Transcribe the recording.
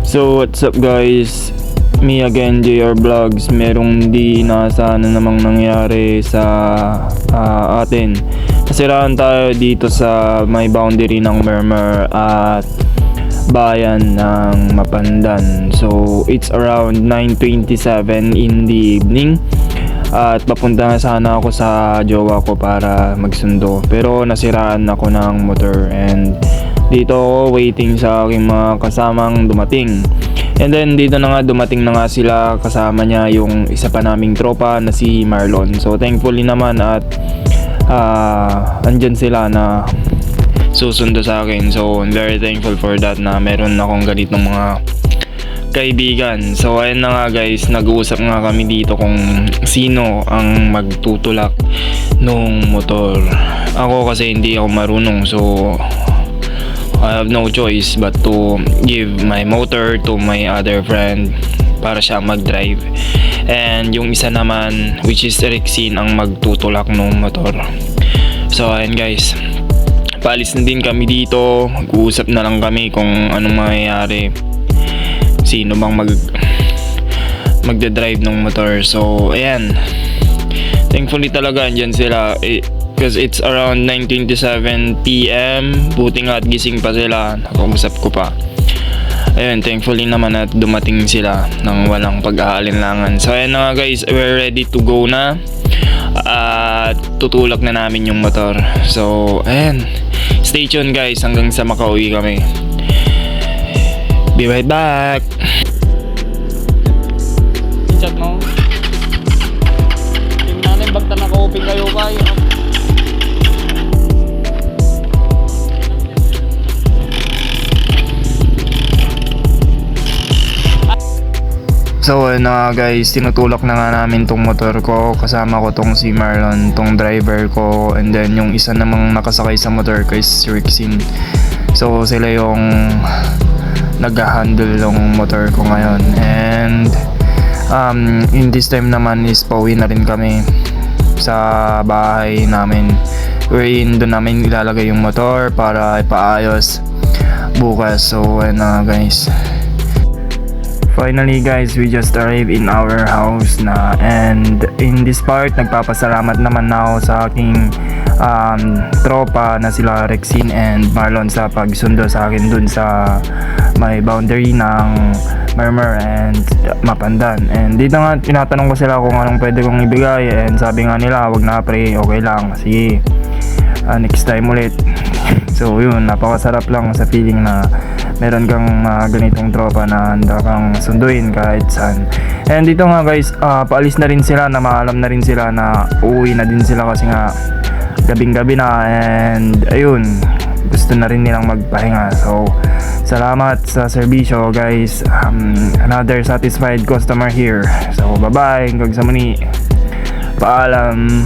So what's up guys, me again JR Vlogs. Merong di inaasahan na namang nangyari sa atin. Nasiraan tayo dito sa may boundary ng Mermer at bayan ng Mapandan. So it's around 9:27 in the evening at papunta na sana ako sa jowa ko para magsundo, pero nasiraan ako ng motor and dito ako waiting sa aking mga kasamang dumating. And then dito na nga, dumating na nga sila, kasama niya yung isa pa naming tropa na si Marlon. So thankfully naman at andyan sila na susundo sa akin. So I'm very thankful for that na meron akong ganitong mga kaibigan. So ayun na nga guys, nag-uusap nga kami dito kung sino ang magtutulak nung motor. Ako kasi hindi ako marunong, so I have no choice but to give my motor to my other friend para siya mag-drive. And yung isa naman, which is Rexine, ang magtutulak ng motor. So ayun guys, paalis na din kami dito. Mag-uusap na lang kami kung anong mangyayari, sino bang magdadrive ng motor. So ayan, thankfully talaga andyan sila because it's around 9:27 PM. Buti nga at gising pa sila, nakausap ko pa. Ayun, thankfully naman at dumating sila nang walang pag-aalinlangan. So ayan na nga guys, we're ready to go na at tutulak na namin yung motor. So ayan, stay tuned guys hanggang sa makauwi kami. Be right back. Chat mo. Tingnan natin bagta naka-open kayo kayo. So na guys, tinutulak na nga namin tong motor ko. Kasama ko tong si Marlon, tong driver ko, and then yung isa namang nakasakay sa motor ko is si Rexine. So sila yung nag-handle ng motor ko ngayon. And in this time naman is pauwi na rin kami sa bahay namin, wherein doon namin ilalagay yung motor para ipaayos bukas. So guys, finally guys, we just arrived in our house na, and in this part nagpapasalamat naman na ako sa aking tropa na sila Rexine and Marlon sa pagsundo sa akin dun sa may boundary ng Mermer and Mapandan. And dito nga tinatanong ko sila kung anong pwede kong ibigay, and sabi nga nila wag na pre, okay lang, sige, next time ulit. So yun, napakasarap lang sa feeling na meron kang ganitong tropa na handa kang sunduin kahit saan. And dito nga guys, paalis na rin sila, na maalam na rin sila na uuwi na din sila kasi nga gabing gabi na, and ayun, gusto na rin nilang magpahinga. So salamat sa serbisyo guys, another satisfied customer here. So bye bye, hanggang sa muli, paalam.